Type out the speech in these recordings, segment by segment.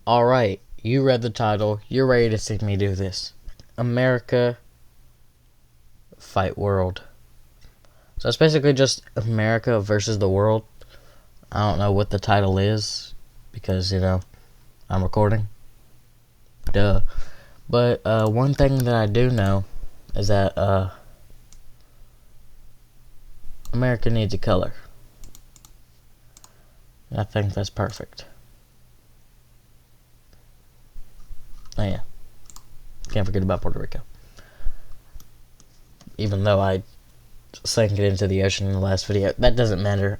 Alright, you read the title. You're ready to see me do this. America fight world. So it's basically just America versus the world. I don't know what the title is because, I'm recording. Duh. But one thing that I do know is that America needs a color. And I think that's perfect. Oh yeah. Can't forget about Puerto Rico. Even though I sank it into the ocean in the last video. That doesn't matter.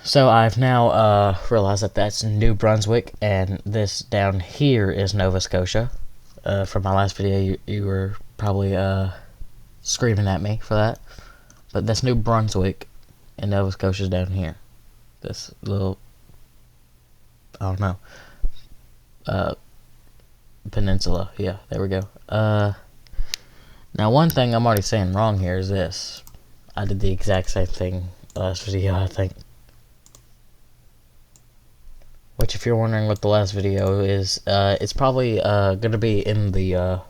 So I've now realized that that's New Brunswick, and this down here is Nova Scotia. From my last video, you were probably screaming at me for that. But that's New Brunswick, and Nova Scotia's down here. This little, I don't know, peninsula. Yeah, there we go. Now one thing I'm already saying wrong here is this. I did the exact same thing last video, I think. Which, if you're wondering what the last video is, it's probably gonna be in the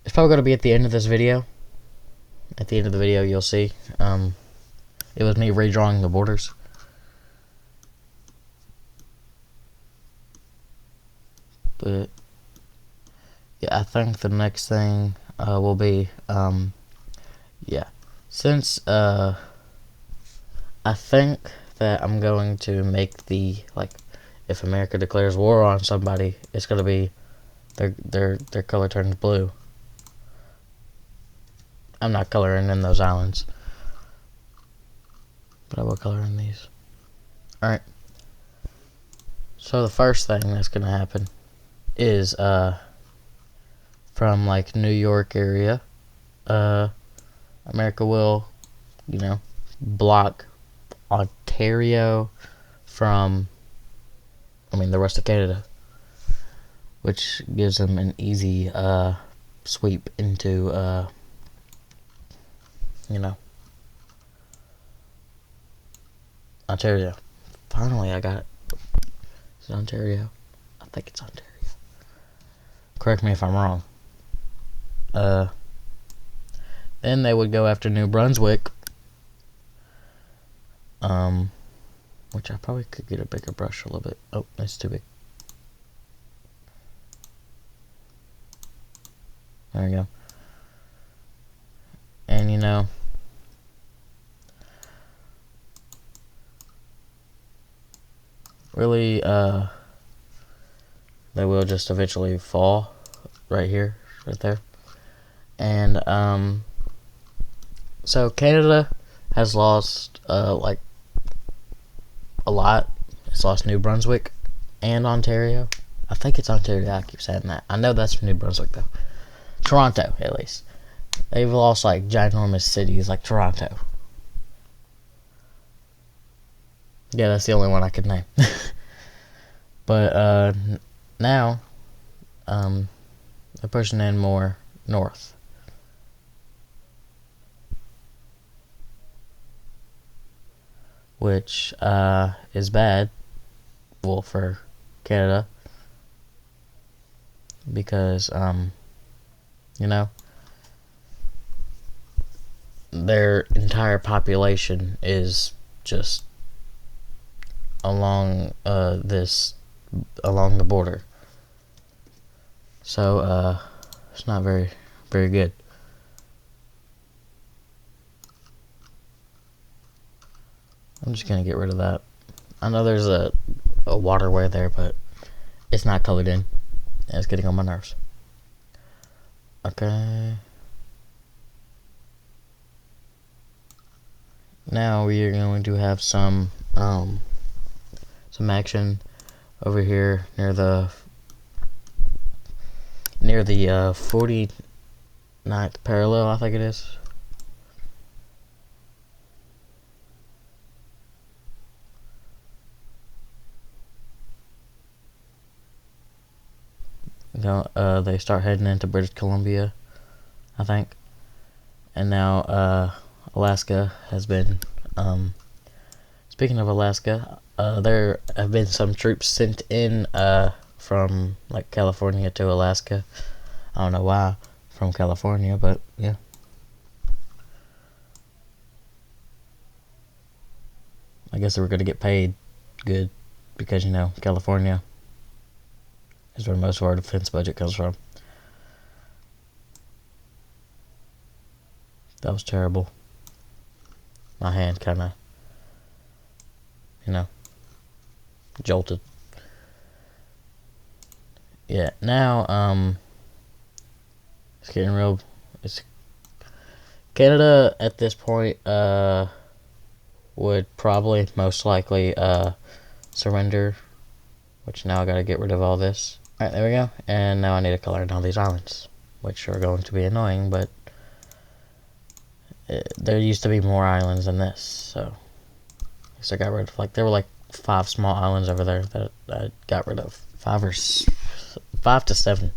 it's probably gonna be at the end of this video. At the end of the video, you'll see. It was me redrawing the borders. But yeah, I think the next thing will be yeah. Since I think that I'm going to make the, like, if America declares war on somebody, it's gonna be their color turns blue. I'm not coloring in those islands, but I will color in these. Alright. So the first thing that's gonna happen is from like New York area, America will, block Ontario from, the rest of Canada, which gives them an easy sweep into Ontario. Finally, I got it. Is it Ontario? I think it's Ontario. Correct me if I'm wrong. Then they would go after New Brunswick. Which I probably could get a bigger brush a little bit. Oh, that's too big. There we go. And really, they will just eventually fall right here, right there. And so Canada has lost like a lot. It's lost New Brunswick and Ontario. I think it's Ontario. I keep saying that. I know that's New Brunswick though. Toronto, at least. They've lost like ginormous cities like Toronto. Yeah, that's the only one I could name. But now they're pushing in more north. Which is bad, well, for Canada, because their entire population is just along along the border. So it's not very good. I'm just gonna get rid of that. I know there's a waterway there, but it's not colored in, and it's getting on my nerves. Okay. Now we are going to have some action over here near the 49th parallel, I think it is. They start heading into British Columbia, I think. And now Alaska has been, speaking of Alaska, there have been some troops sent in from like California to Alaska. I don't know why from California, but yeah. I guess they were going to get paid good because, you know, California is where most of our defense budget comes from. That was terrible. My hand kind of, you know, jolted. Yeah, now, it's getting real. It's Canada at this point, would probably most likely, surrender, which now I gotta get rid of all this. Alright, there we go. And now I need to color in all these islands, which are going to be annoying, but there used to be more islands than this, so I got rid of, like, there were like 5 small islands over there that I got rid of. 5 to 7.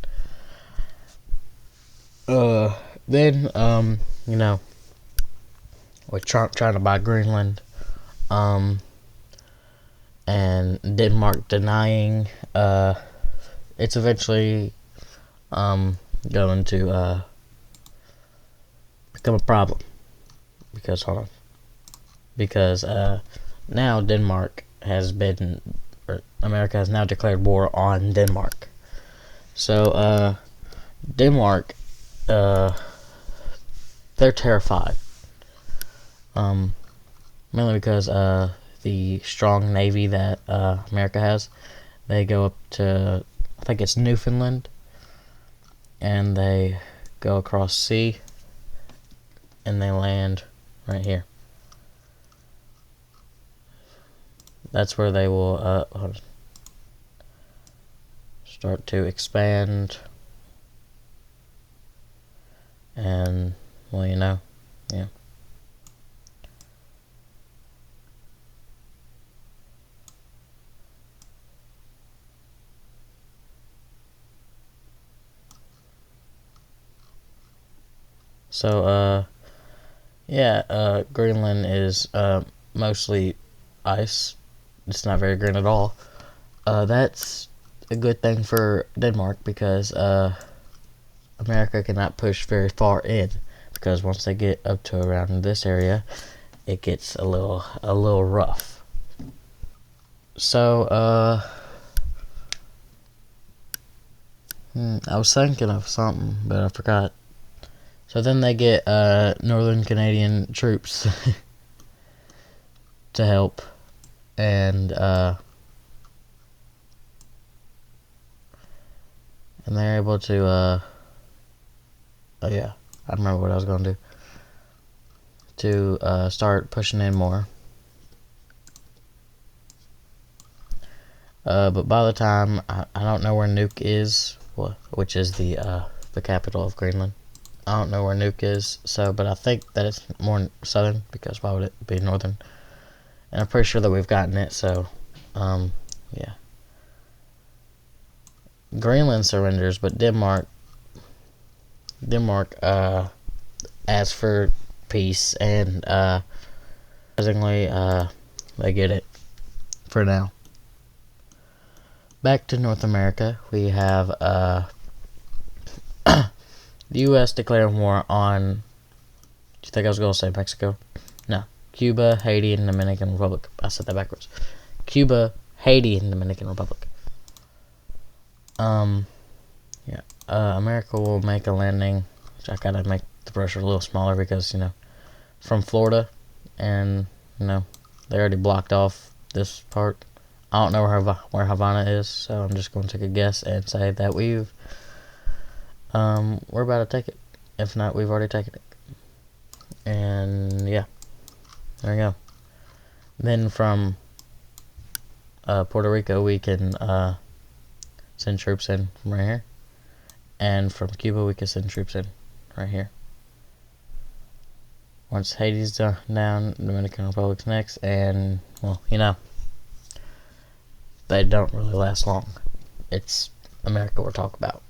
Then, you know, with Trump trying to buy Greenland, and Denmark denying, it's eventually, going to, become a problem. Because, hold on. Because, now Denmark has been, or America has now declared war on Denmark. So, Denmark, they're terrified. Mainly because, the strong navy that, America has, they go up to, I think it's Newfoundland, and they go across sea, and they land right here. That's where they will, start to expand, and, well, you know, yeah. So, yeah, Greenland is, mostly ice. It's not very green at all. That's a good thing for Denmark because, America cannot push very far in, because once they get up to around this area, it gets a little rough. So, I was thinking of something, but I forgot. So then they get, Northern Canadian troops to help, and they're able to, oh yeah, I remember what I was going to do. To, start pushing in more. But by the time, I don't know where Nuuk is, which is the capital of Greenland. I don't know where Nuuk is, so, but I think that it's more southern, because why would it be northern? And I'm pretty sure that we've gotten it, so, yeah. Greenland surrenders, but Denmark, asks for peace, and, surprisingly, they get it, for now. Back to North America, we have, the U.S. declaring war on, do you think I was going to say Mexico? No. Cuba, Haiti, and Dominican Republic. I said that backwards. Cuba, Haiti, and Dominican Republic. Yeah. America will make a landing, which I gotta make the brush a little smaller because, you know, from Florida, and, you know, they already blocked off this part. I don't know where Havana is, so I'm just going to take a guess and say that we're about to take it. If not, we've already taken it. And, yeah. There we go. Then from, Puerto Rico, we can, send troops in from right here. And from Cuba, we can send troops in right here. Once Haiti's down, Dominican Republic's next, and, well, you know, they don't really last long. It's America we're talking about.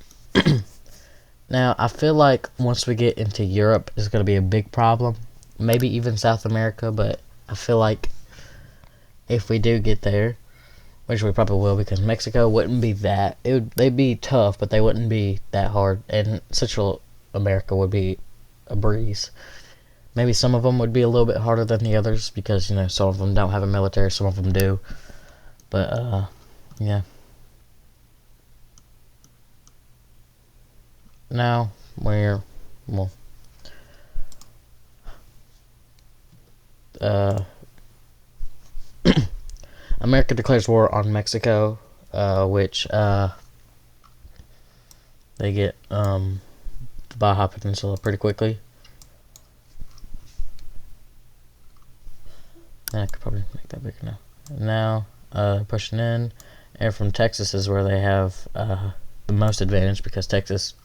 Now, I feel like once we get into Europe, it's going to be a big problem. Maybe even South America, but I feel like if we do get there, which we probably will, because Mexico wouldn't be that. They'd be tough, but they wouldn't be that hard. And Central America would be a breeze. Maybe some of them would be a little bit harder than the others because, you know, some of them don't have a military, some of them do. But, yeah. Now, we're, well, America declares war on Mexico, which, they get, the Baja Peninsula pretty quickly. I could probably make that bigger now. Now, pushing in, and from Texas is where they have the most advantage because Texas.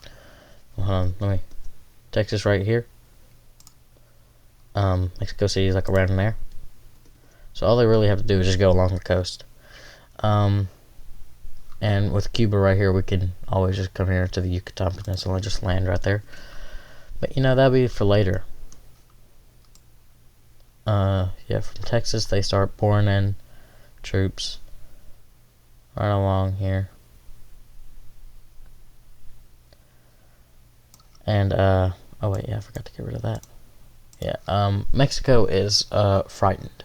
Hold on, Texas right here. Mexico City is like around there. So all they really have to do is just go along the coast. And with Cuba right here, we can always just come here to the Yucatan Peninsula and just land right there. But you know, that'll be for later. Yeah, from Texas they start pouring in troops right along here. And, oh wait, yeah, I forgot to get rid of that. Yeah, Mexico is, frightened.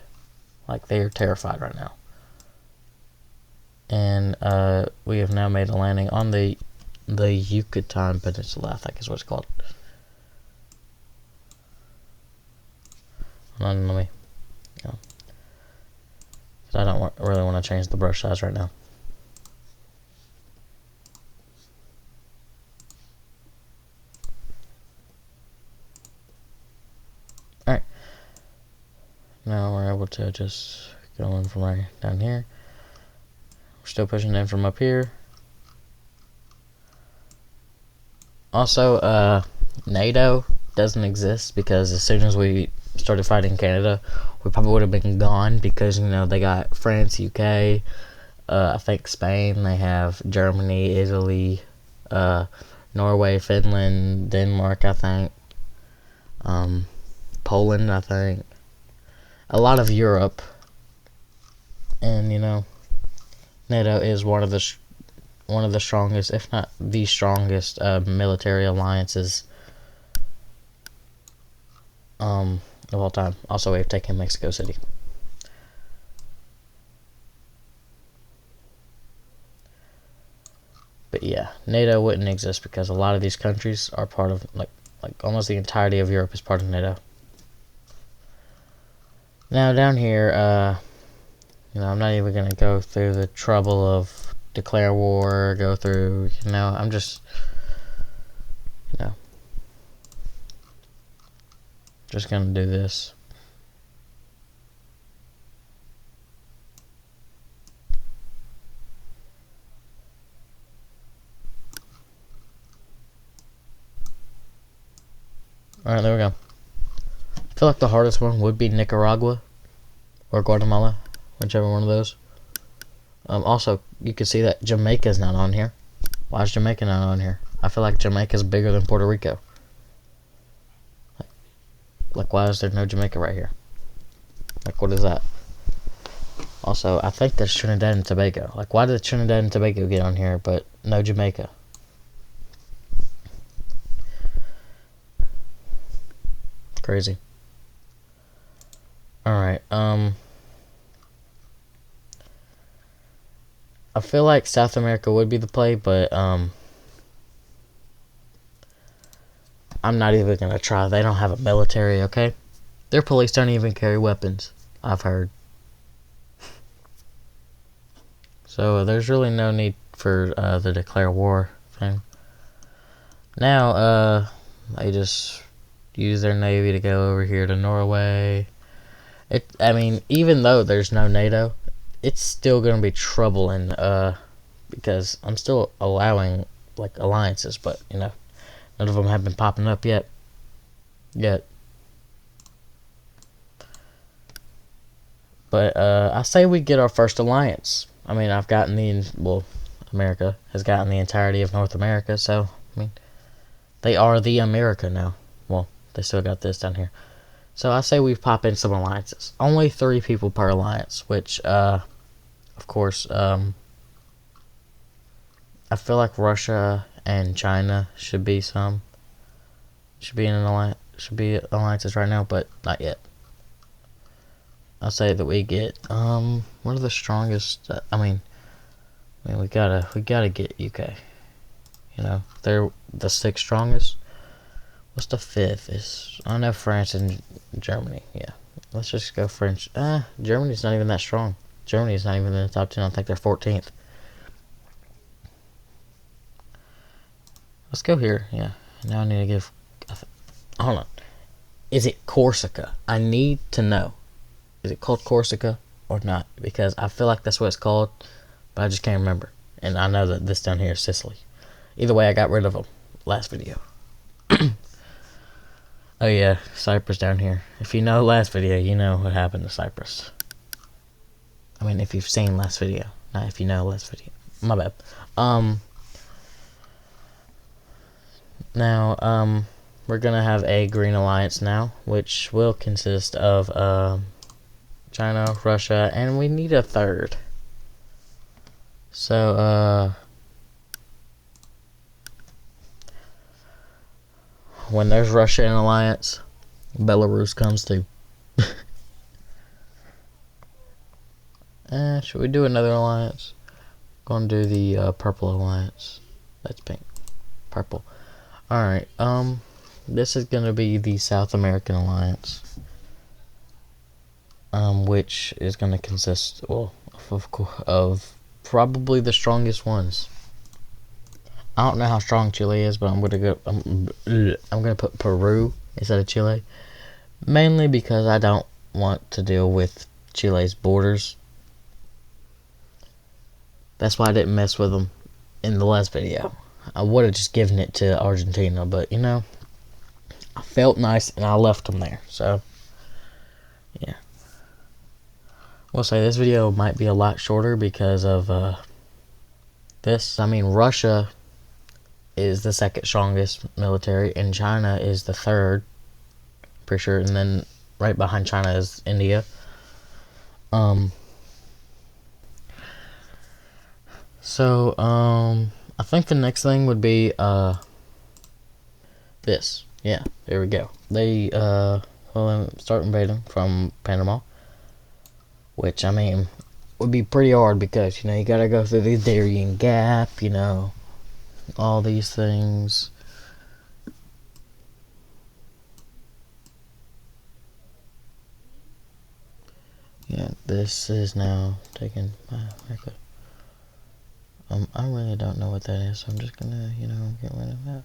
Like, they're terrified right now. And, we have now made a landing on the Yucatan Peninsula, I think is what it's called. Hold on, let me, I don't really want to change the brush size right now. Alright. Now we're able to just go in from right down here. We're still pushing in from up here. Also, NATO doesn't exist because as soon as we started fighting Canada, we probably would have been gone because, you know, they got France, UK, I think Spain, they have Germany, Italy, Norway, Finland, Denmark, I think, Poland, I think, a lot of Europe, and, you know, NATO is one of the strongest, if not the strongest, military alliances of all time. Also, we've taken Mexico City. But yeah, NATO wouldn't exist because a lot of these countries are part of, like almost the entirety of Europe is part of NATO. Now down here, you know, I'm not even gonna go through the trouble of declare war, go through, you know, I'm just, you know, just gonna do this. Alright, there we go. I feel like the hardest one would be Nicaragua or Guatemala, whichever one of those. Also, you can see that Jamaica's not on here. Why is Jamaica not on here? I feel like Jamaica's bigger than Puerto Rico. Like, why is there no Jamaica right here? Like, what is that? Also, I think there's Trinidad and Tobago. Like, why did Trinidad and Tobago get on here, but no Jamaica? Crazy. Alright, I feel like South America would be the play, but, I'm not even gonna try. They don't have a military, okay? Their police don't even carry weapons, I've heard. So, there's really no need for, the declare war thing. Now, they just use their navy to go over here to Norway. I mean, even though there's no NATO, it's still gonna be trouble because I'm still allowing, like, alliances, but, you know, none of them have been popping up yet. But, I say we get our first alliance. I mean, America has gotten the entirety of North America, so, I mean, they are the America now. Well, they still got this down here. So I say we pop in some alliances. Only 3 people per alliance, which, of course, I feel like Russia and China should be in an alliance, should be alliances right now, but not yet. I'll say that we get, what are the strongest, I mean, we gotta get UK. You know, they're the 6th strongest. What's the 5th? I know France and Germany. Yeah, let's just go French. Germany's not even that strong. Germany's not even in the top 10. I think they're 14th. Let's go here. Yeah. Now I need to give. Hold on. Is it Corsica? I need to know. Is it called Corsica or not? Because I feel like that's what it's called, but I just can't remember. And I know that this down here is Sicily. Either way, I got rid of them last video. Oh yeah, Cyprus down here. If you know last video, you know what happened to Cyprus. I mean, if you've seen last video, not if you know last video. My bad. Now, we're gonna have a green alliance now, which will consist of China, Russia, and we need a 3rd. So, when there's Russia in alliance, Belarus comes too. Should we do another alliance? Gonna do the purple alliance. That's pink. Purple. Alright, this is gonna be the South American alliance. Which is gonna consist, well, of probably the strongest ones. I don't know how strong Chile is, but I'm gonna put Peru instead of Chile, mainly because I don't want to deal with Chile's borders. That's why I didn't mess with them in the last video. I would have just given it to Argentina, but you know, I felt nice and I left them there. So yeah, we'll say this video might be a lot shorter because of this. I mean, Russia is the 2nd strongest military, and China is the 3rd, pretty sure, and then right behind China is India. I think the next thing would be this. Yeah, there we go. They start invading from Panama, which I mean would be pretty hard because you know you gotta go through the Darien Gap, you know, all these things. Yeah, this is now taken by America. I really don't know what that is, so I'm just gonna, you know, get rid of that.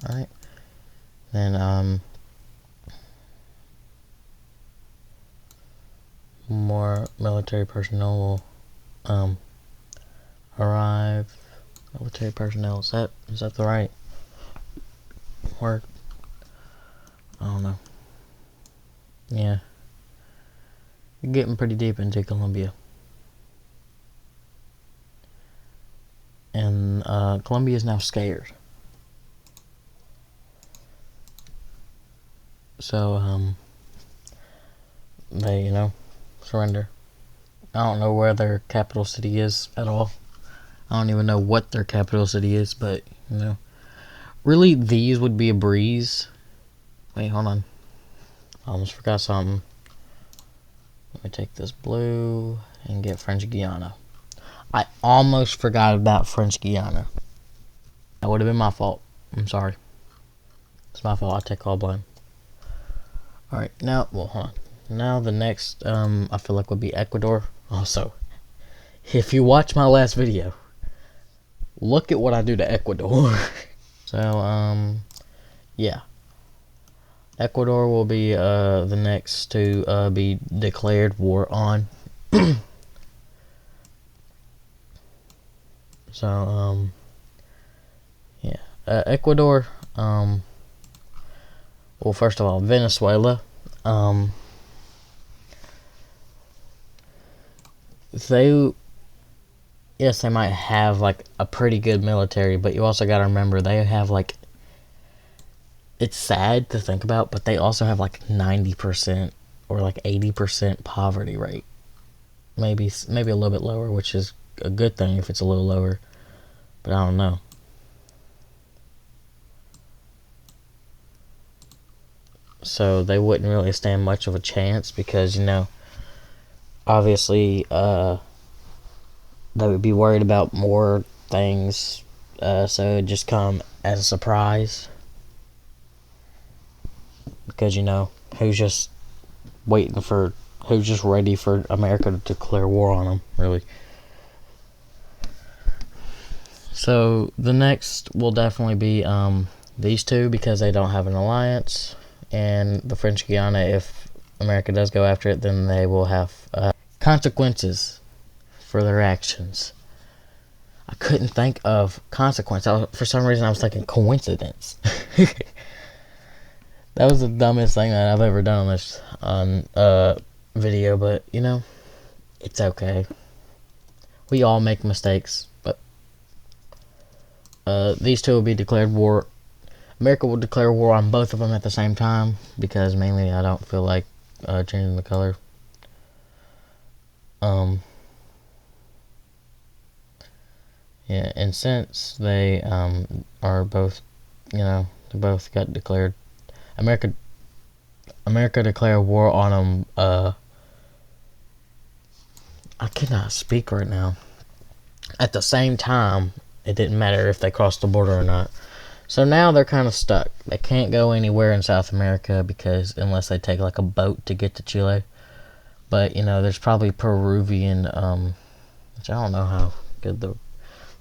Alright. Then, more military personnel will, arrive. Military personnel, is that the right word? I don't know. Yeah. You're getting pretty deep into Colombia. And Colombia is now scared. So they, you know, surrender. I don't know where their capital city is at all. I don't even know what their capital city is, but you know, really these would be a breeze. Wait, hold on. I almost forgot something. Let me take this blue and get French Guiana. I almost forgot about French Guiana. That would have been my fault. I'm sorry. It's my fault. I take all blame. Alright, now, well, hold on. Now the next, I feel like would be Ecuador. Also, if you watch my last video, look at what I do to Ecuador. So, yeah. Ecuador will be, the next to, be declared war on. So, yeah. Ecuador, well, first of all, Venezuela, yes, they might have, like, a pretty good military, but you also gotta remember, they have, like, it's sad to think about, but they also have like 90% or like 80% poverty rate. Maybe a little bit lower, which is a good thing if it's a little lower, but I don't know. So they wouldn't really stand much of a chance because, obviously, they would be worried about more things, so it'd just come as a surprise. Because, who's just who's just ready for America to declare war on them, really. So the next will definitely be these two, because they don't have an alliance, and the French Guiana, if America does go after it, then they will have consequences for their actions. I couldn't think of consequence. For some reason, I was thinking coincidence. That was the dumbest thing that I've ever done on this video, but it's okay. We all make mistakes, but these two will be declared war. America will declare war on both of them at the same time, because mainly I don't feel like changing the color. Yeah, and since they are both, they both got declared, America declared war on them. I cannot speak right now. At the same time, it didn't matter if they crossed the border or not. So now they're kind of stuck. They can't go anywhere in South America because unless they take like a boat to get to Chile. But there's probably Peruvian, which I don't know how good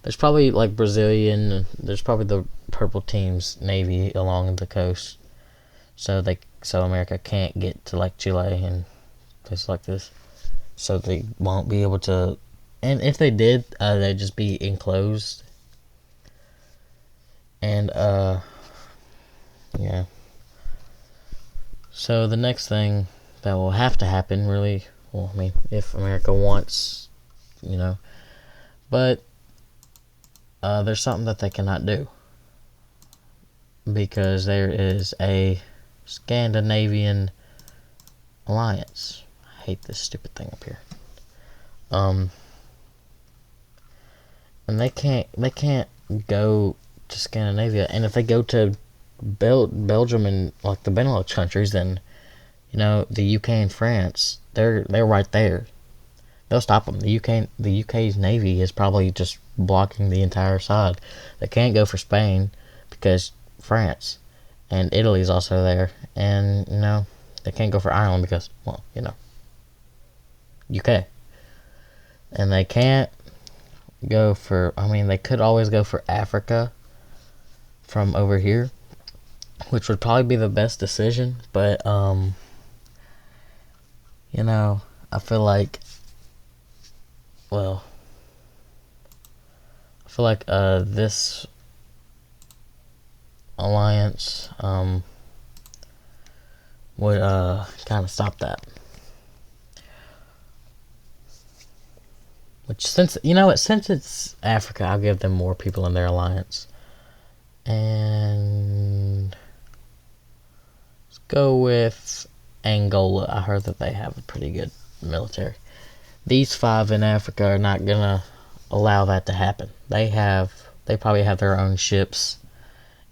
there's probably like Brazilian. There's probably the purple team's navy along the coast. So America can't get to like Chile and places like this. So they won't be able to. And if they did, they'd just be enclosed. And yeah. So the next thing that will have to happen, really, well, I mean, if America wants, but there's something that they cannot do, because there is a Scandinavian alliance. I hate this stupid thing up here. And they can't go to Scandinavia, and if they go to Belgium and like the Benelux countries, then the UK and France, they're right there. They'll stop them. The UK's navy is probably just blocking the entire side. They can't go for Spain because France and Italy's also there, and they can't go for Ireland because, well, UK. And they can't go for, I mean, they could always go for Africa from over here, which would probably be the best decision, but I feel like this alliance would kind of stop that. Which, since it's Africa, I'll give them more people in their alliance. And let's go with Angola. I heard that they have a pretty good military. These 5 in Africa are not gonna allow that to happen. They probably have their own ships,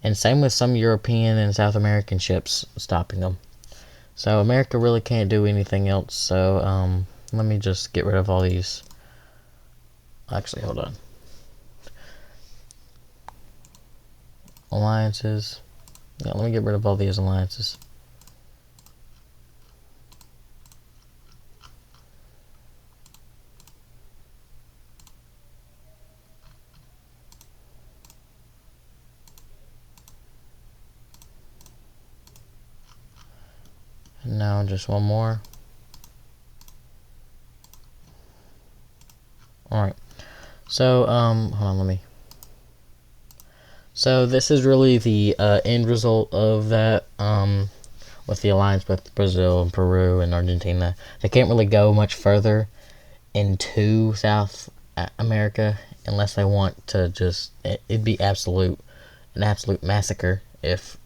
and same with some European and South American ships stopping them. So America really can't do anything else. So let me just get rid of all these. Actually, hold on. Alliances. Yeah, let me get rid of all these alliances. And now just one more. Alright. So, hold on, So this is really the end result of that, with the alliance with Brazil and Peru and Argentina. They can't really go much further into South America unless they want to just, it'd be an absolute massacre if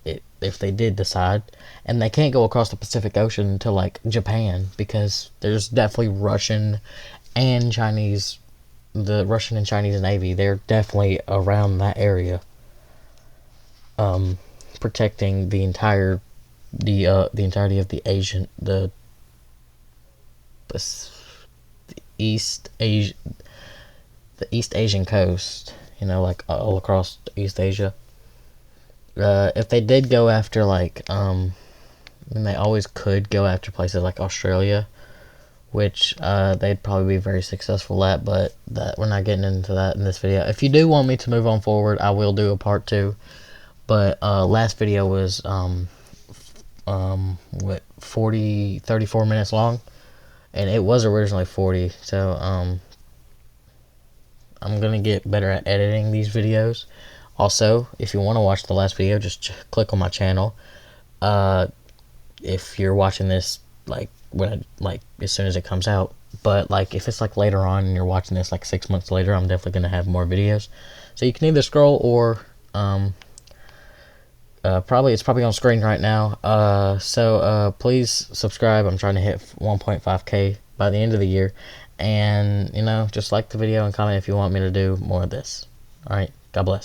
if they did decide, and they can't go across the Pacific Ocean to like Japan because there's definitely Russian and Chinese, the Russian and Chinese Navy. They're definitely around that area, protecting the entirety of the Asian East Asia the East Asian coast. You know, like all across East Asia. If they did go after and they always could go after places like Australia, which they'd probably be very successful at, but that we're not getting into that in this video. If you do want me to move on forward, I will do a part 2. But last video was what, 34 minutes long, and it was originally 40. So I'm gonna get better at editing these videos. Also, if you want to watch the last video, just click on my channel. If you're watching this as soon as it comes out, but like if it's like later on and you're watching this like 6 months later, I'm definitely gonna have more videos. So you can either scroll or it's probably on screen right now. So please subscribe. I'm trying to hit 1.5k by the end of the year, and just like the video and comment if you want me to do more of this. All right, God bless.